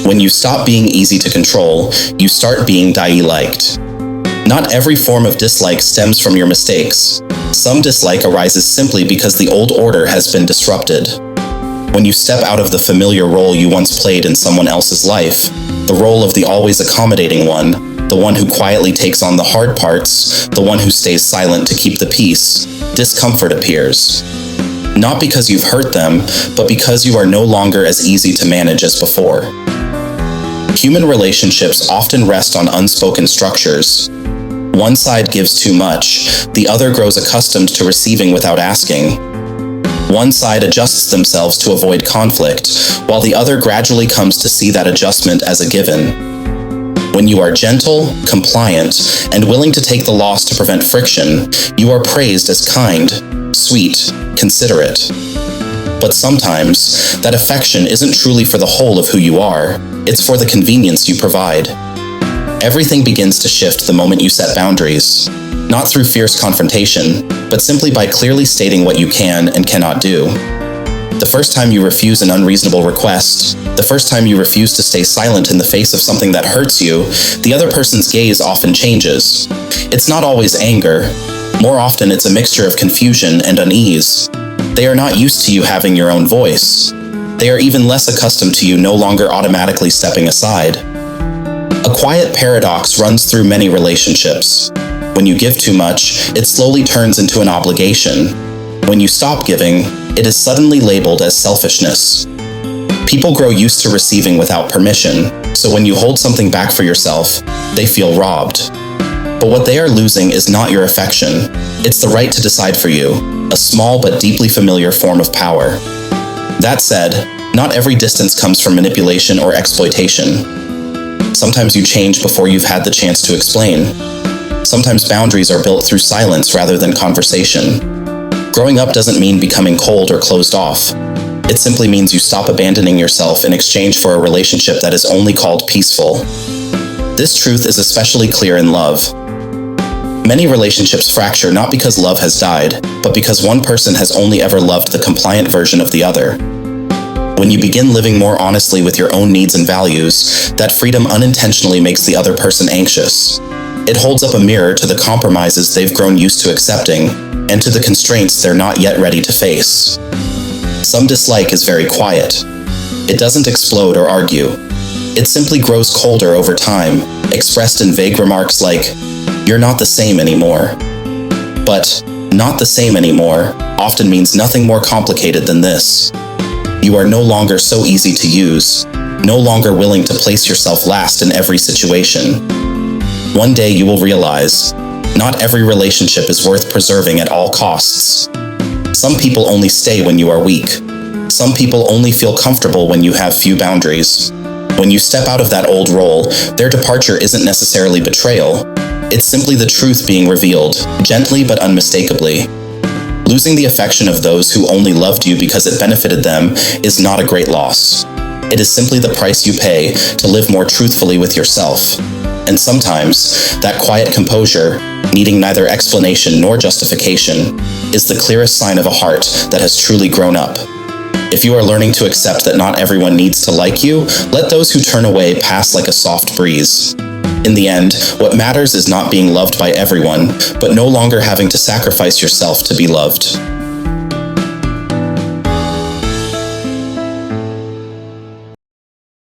When you stop being easy to control, you start being liked. Not every form of dislike stems from your mistakes. Some dislike arises simply because the old order has been disrupted. When you step out of the familiar role you once played in someone else's life, the role of the always accommodating one, the one who quietly takes on the hard parts, the one who stays silent to keep the peace, discomfort appears. Not because you've hurt them, but because you are no longer as easy to manage as before. Human relationships often rest on unspoken structures. One side gives too much, the other grows accustomed to receiving without asking. One side adjusts themselves to avoid conflict, while the other gradually comes to see that adjustment as a given. When you are gentle, compliant, and willing to take the loss to prevent friction, you are praised as kind, sweet, considerate. But sometimes, that affection isn't truly for the whole of who you are, it's for the convenience you provide. Everything begins to shift the moment you set boundaries, not through fierce confrontation, but simply by clearly stating what you can and cannot do. The first time you refuse an unreasonable request, the first time you refuse to stay silent in the face of something that hurts you, the other person's gaze often changes. It's not always anger. More often, it's a mixture of confusion and unease. They are not used to you having your own voice. They are even less accustomed to you no longer automatically stepping aside. A quiet paradox runs through many relationships. When you give too much, it slowly turns into an obligation. When you stop giving, it is suddenly labeled as selfishness. People grow used to receiving without permission, so when you hold something back for yourself, they feel robbed. But what they are losing is not your affection. It's the right to decide for you, a small but deeply familiar form of power. That said, not every distance comes from manipulation or exploitation. Sometimes you change before you've had the chance to explain. Sometimes boundaries are built through silence rather than conversation. Growing up doesn't mean becoming cold or closed off. It simply means you stop abandoning yourself in exchange for a relationship that is only called peaceful. This truth is especially clear in love. Many relationships fracture not because love has died, but because one person has only ever loved the compliant version of the other. When you begin living more honestly with your own needs and values, that freedom unintentionally makes the other person anxious. It holds up a mirror to the compromises they've grown used to accepting, and to the constraints they're not yet ready to face. Some dislike is very quiet. It doesn't explode or argue. It simply grows colder over time, expressed in vague remarks like, "You're not the same anymore." But "not the same anymore" often means nothing more complicated than this. You are no longer so easy to use, no longer willing to place yourself last in every situation. One day you will realize, not every relationship is worth preserving at all costs. Some people only stay when you are weak. Some people only feel comfortable when you have few boundaries. When you step out of that old role, their departure isn't necessarily betrayal. It's simply the truth being revealed, gently but unmistakably. Losing the affection of those who only loved you because it benefited them is not a great loss. It is simply the price you pay to live more truthfully with yourself. And sometimes, that quiet composure, needing neither explanation nor justification, is the clearest sign of a heart that has truly grown up. If you are learning to accept that not everyone needs to like you, let those who turn away pass like a soft breeze. In the end, what matters is not being loved by everyone, but no longer having to sacrifice yourself to be loved.